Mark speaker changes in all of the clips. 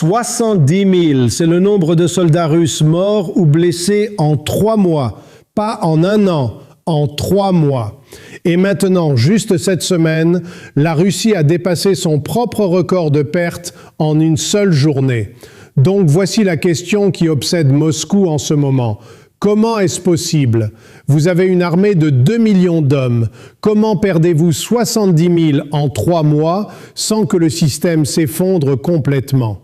Speaker 1: 70 000, c'est le nombre de soldats russes morts ou blessés en 3 mois. Pas en 1 an, en 3 mois. Et maintenant, juste cette semaine, la Russie a dépassé son propre record de pertes en une seule journée. Donc voici la question qui obsède Moscou en ce moment. Comment est-ce possible? Vous avez une armée de 2 millions d'hommes. Comment perdez-vous 70 000 en 3 mois sans que le système s'effondre complètement?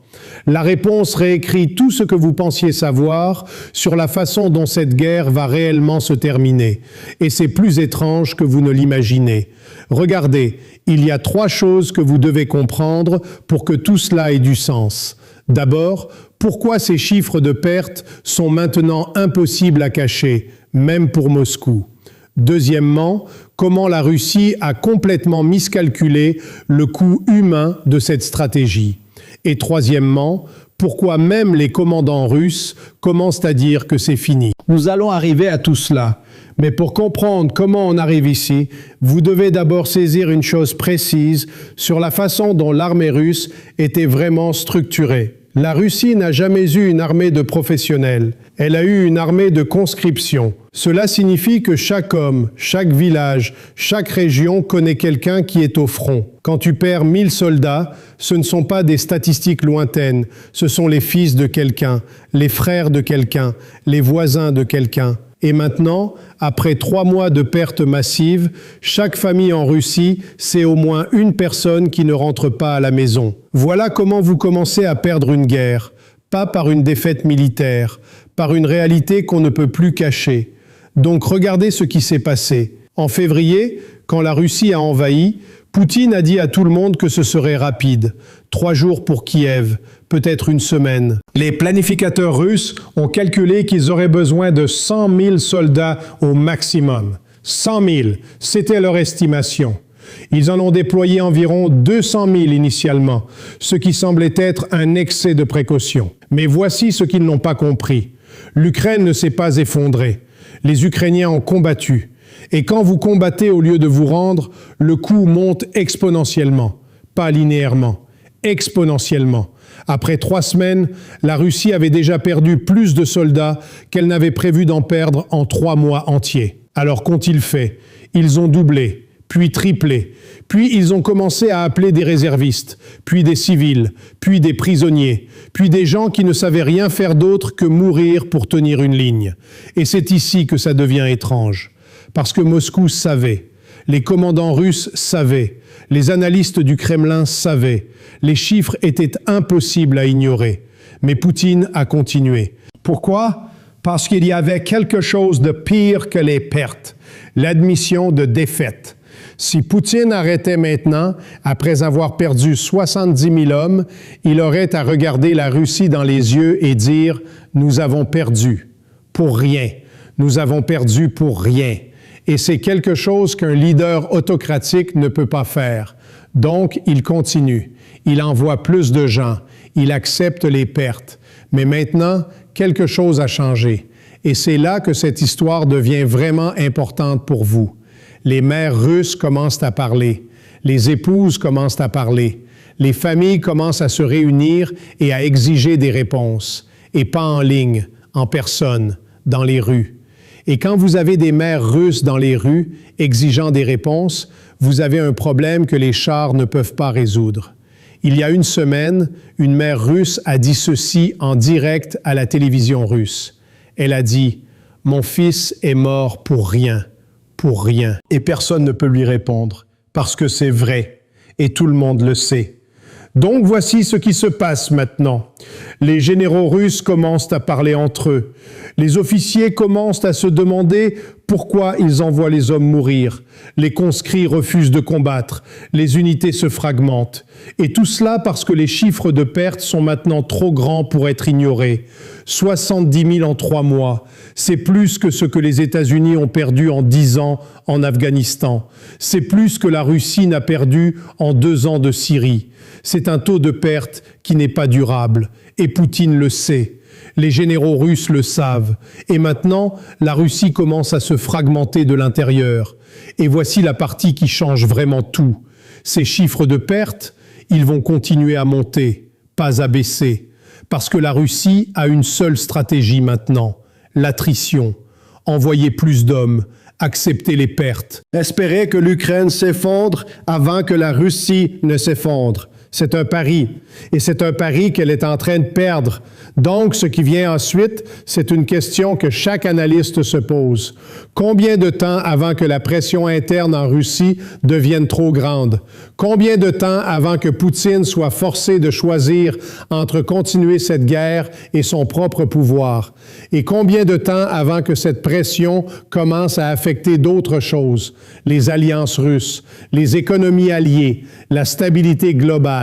Speaker 1: La réponse réécrit tout ce que vous pensiez savoir sur la façon dont cette guerre va réellement se terminer. Et c'est plus étrange que vous ne l'imaginez. Regardez, il y a 3 choses que vous devez comprendre pour que tout cela ait du sens. D'abord, pourquoi ces chiffres de pertes sont maintenant impossibles à cacher, même pour Moscou? Deuxièmement, comment la Russie a complètement miscalculé le coût humain de cette stratégie? Et troisièmement, pourquoi même les commandants russes commencent à dire que c'est fini? Nous allons arriver à tout cela. Mais pour comprendre comment on arrive ici, vous devez d'abord saisir une chose précise sur la façon dont l'armée russe était vraiment structurée. La Russie n'a jamais eu une armée de professionnels. Elle a eu une armée de conscription. Cela signifie que chaque homme, chaque village, chaque région connaît quelqu'un qui est au front. Quand tu perds 1000 soldats, ce ne sont pas des statistiques lointaines, ce sont les fils de quelqu'un, les frères de quelqu'un, les voisins de quelqu'un. Et maintenant, après 3 mois de pertes massives, chaque famille en Russie, c'est au moins une personne qui ne rentre pas à la maison. Voilà comment vous commencez à perdre une guerre, pas par une défaite militaire, par une réalité qu'on ne peut plus cacher. Donc regardez ce qui s'est passé. En février, quand la Russie a envahi, Poutine a dit à tout le monde que ce serait rapide. 3 jours pour Kiev, peut-être une semaine. Les planificateurs russes ont calculé qu'ils auraient besoin de 100 000 soldats au maximum. 100 000, c'était leur estimation. Ils en ont déployé environ 200 000 initialement, ce qui semblait être un excès de précaution. Mais voici ce qu'ils n'ont pas compris. L'Ukraine ne s'est pas effondrée. Les Ukrainiens ont combattu. Et quand vous combattez au lieu de vous rendre, le coût monte exponentiellement, pas linéairement, exponentiellement. Après 3 semaines, la Russie avait déjà perdu plus de soldats qu'elle n'avait prévu d'en perdre en 3 mois entiers. Alors qu'ont-ils fait? Ils ont doublé, puis triplé, puis ils ont commencé à appeler des réservistes, puis des civils, puis des prisonniers, puis des gens qui ne savaient rien faire d'autre que mourir pour tenir une ligne. Et c'est ici que ça devient étrange. Parce que Moscou savait, les commandants russes savaient, les analystes du Kremlin savaient, les chiffres étaient impossibles à ignorer. Mais Poutine a continué. Pourquoi? Parce qu'il y avait quelque chose de pire que les pertes, l'admission de défaite. Si Poutine arrêtait maintenant, après avoir perdu 70 000 hommes, il aurait à regarder la Russie dans les yeux et dire « Nous avons perdu, pour rien. Nous avons perdu pour rien. » Et c'est quelque chose qu'un leader autocratique ne peut pas faire. Donc, il continue. Il envoie plus de gens. Il accepte les pertes. Mais maintenant, quelque chose a changé. Et c'est là que cette histoire devient vraiment importante pour vous. Les mères russes commencent à parler. Les épouses commencent à parler. Les familles commencent à se réunir et à exiger des réponses. Et pas en ligne, en personne, dans les rues. Et quand vous avez des mères russes dans les rues exigeant des réponses, vous avez un problème que les chars ne peuvent pas résoudre. Il y a une semaine, une mère russe a dit ceci en direct à la télévision russe. Elle a dit « Mon fils est mort pour rien, pour rien. » Et personne ne peut lui répondre, parce que c'est vrai, et tout le monde le sait. Donc voici ce qui se passe maintenant. Les généraux russes commencent à parler entre eux. Les officiers commencent à se demander pourquoi ils envoient les hommes mourir. Les conscrits refusent de combattre. Les unités se fragmentent. Et tout cela parce que les chiffres de pertes sont maintenant trop grands pour être ignorés. 70 000 en 3 mois. C'est plus que ce que les États-Unis ont perdu en 10 ans en Afghanistan. C'est plus que la Russie n'a perdu en 2 ans de Syrie. C'est un taux de perte qui n'est pas durable. Et Poutine le sait. Les généraux russes le savent. Et maintenant, la Russie commence à se fragmenter de l'intérieur. Et voici la partie qui change vraiment tout. Ces chiffres de pertes, ils vont continuer à monter, pas à baisser. Parce que la Russie a une seule stratégie maintenant, l'attrition. Envoyer plus d'hommes, accepter les pertes. Espérer que l'Ukraine s'effondre avant que la Russie ne s'effondre. C'est un pari. Et c'est un pari qu'elle est en train de perdre. Donc, ce qui vient ensuite, c'est une question que chaque analyste se pose. Combien de temps avant que la pression interne en Russie devienne trop grande? Combien de temps avant que Poutine soit forcé de choisir entre continuer cette guerre et son propre pouvoir? Et combien de temps avant que cette pression commence à affecter d'autres choses? Les alliances russes, les économies alliées, la stabilité globale.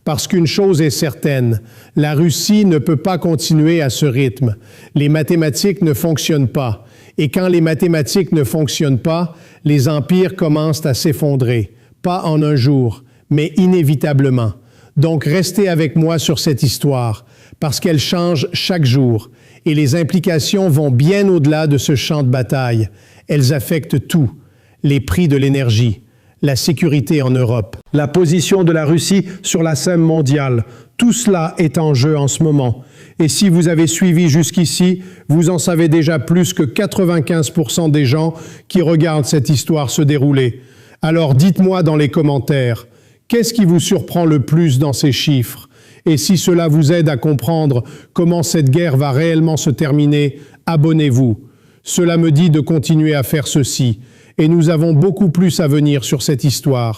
Speaker 1: Parce qu'une chose est certaine, la Russie ne peut pas continuer à ce rythme. Les mathématiques ne fonctionnent pas. Et quand les mathématiques ne fonctionnent pas, les empires commencent à s'effondrer. Pas en un jour, mais inévitablement. Donc restez avec moi sur cette histoire, parce qu'elle change chaque jour. Et les implications vont bien au-delà de ce champ de bataille. Elles affectent tout. Les prix de l'énergie, la sécurité en Europe, la position de la Russie sur la scène mondiale. Tout cela est en jeu en ce moment. Et si vous avez suivi jusqu'ici, vous en savez déjà plus que 95% des gens qui regardent cette histoire se dérouler. Alors dites-moi dans les commentaires, qu'est-ce qui vous surprend le plus dans ces chiffres? Et si cela vous aide à comprendre comment cette guerre va réellement se terminer, abonnez-vous. Cela me dit de continuer à faire ceci. Et nous avons beaucoup plus à venir sur cette histoire.